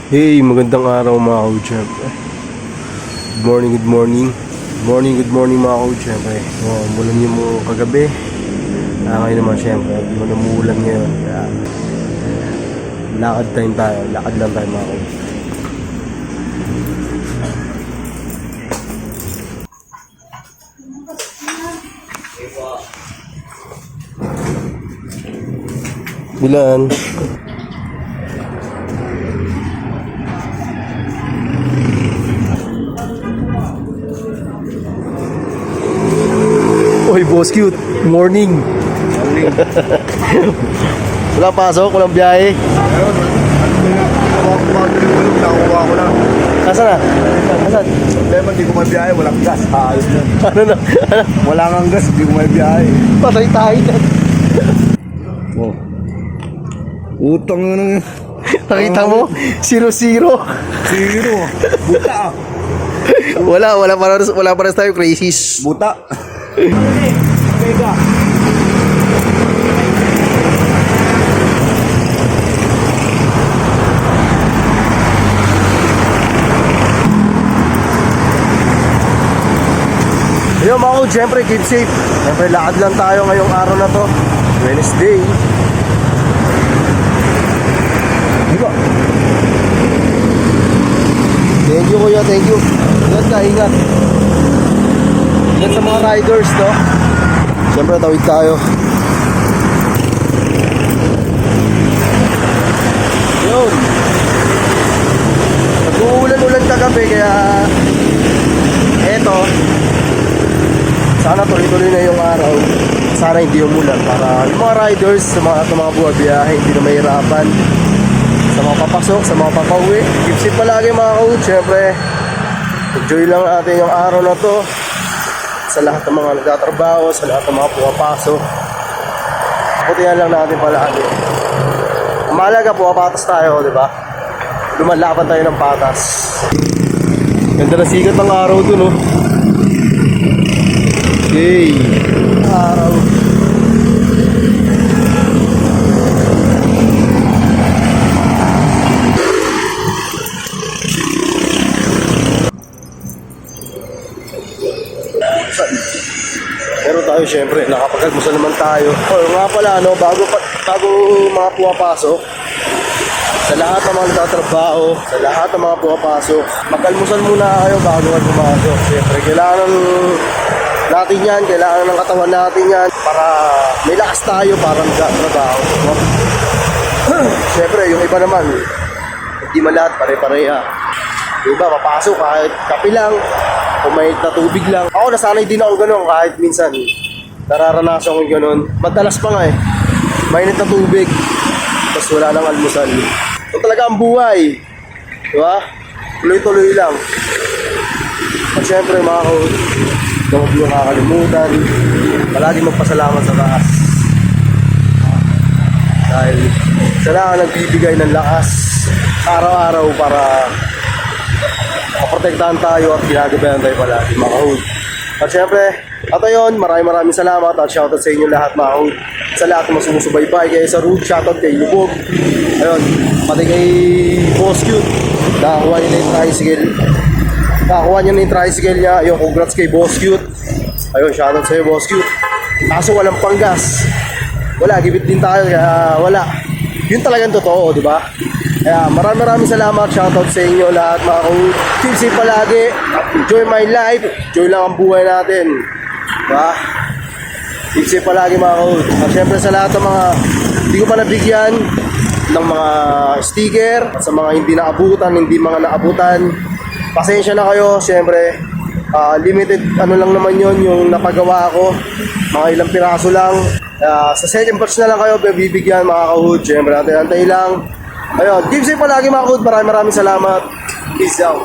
Hey, magandang araw mga ka-champ. Good morning, good morning. Good morning mga ka-champ. Mulan niyo mo kagabi. Ngayon naman syempre, hindi mo namuulan ngayon. Kaya lakad time tayo. Lakad lang tayo mga ka-champ. Bilan? Oy, boss cute. Morning. Wala pasok, walang biyahe. Ayun, nakuha ko lang. Nasaan na? Nasaan? Problema, hindi ko may biyahe, walang gas. Ayos na. Ano na? Wala kang gas, hindi ko may biyahe. Patay tayo na. Oh. Utang na nang... Nakita mo? 0-0. Zero. Buta. Wala para tayo crisis. Buta. Mega. Ayun mga ko, syempre keep safe. Syempre lakad lang tayo ngayong araw na to, Wednesday. Diba? Thank you kuya, thank you. Ingat ka, ingat. Ingat sa mga riders, no? Syempre tawid tayo. Yun. Nag-uulan-ulan kagabi kaya eto, sana tuloy-tuloy na yung araw. Sana hindi umulan para yung mga riders sa mga buhay biyahe hindi na mahirapan. Sa mga papasok, sa mga papauwi, keep safe palagi mga ka-hood. Siyempre, enjoy lang natin yung araw na to. Sa lahat ng mga nagtatrabaho, sa lahat ng mga pumapasok, putihan lang natin palagi. Ang mahalaga, pumapatas tayo, di ba? Lumalaban tayo ng patas. Ganda na sikat ng araw dun, oh. Okay. Araw. Pero tayo syempre, nakapag-almusal naman tayo. Nga pala, bago mga pumapasok, sa lahat ng mga nagtatrabaho, sa lahat ng mga pumapasok, mag-almusal muna kayo bago kayo pumasok. Syempre, kailangan natin yan, kailangan ng katawan natin yan para may lakas tayo para magtatrabaho. Syempre, yung iba naman, hindi man lahat pare-pareha. Yung iba, papasok kahit kape lang, o may na tubig lang. Ako nasanay din ako gano'n kahit minsan nararanasan ko gano'n. Madalas pa nga mainit na tubig, tapos wala nang almusal. Ito talaga ang buhay, di ba? Tuloy-tuloy lang. At syempre mga ka-hood, huwag nyo kakalimutan, palagi magpasalamat sa taas. Dahil siya lang ang nagbibigay ng lakas araw-araw para maprotektahan tayo at ginagabayan tayo palagi mga ka-hood. At syempre, at ayun, maraming salamat at shoutout sa inyo lahat mga ka-hood. Sa lahat ng sumusubaybay kay sa route, shoutout kay Lubog. Ayun, pati kay Boss Cute, nakakuha niya na yung tricycle niya. Ayun, congrats kay Boss Cute. Ayun, shoutout sa iyo Boss Cute. Kaso walang panggas. Wala, gibit din tayo kaya wala. Yun talagang totoo, di ba? Kaya maraming salamat, shoutout sa inyo lahat mga ka-hood. Keep safe palagi, enjoy my life, enjoy lang ang buhay natin, diba? Keep safe palagi mga ka-hood. At syempre sa lahat ng mga hindi ko pa nabigyan ng mga sticker, sa mga hindi mga naabutan, pasensya na kayo. Syempre limited lang naman yon yung napagawa ko, mga ilang piraso lang. Sa second batch na lang kayo bibigyan mga ka-hood. Syempre antay lang. Ayun, keep safe palagi mga ka-hood. Maraming salamat. Peace out.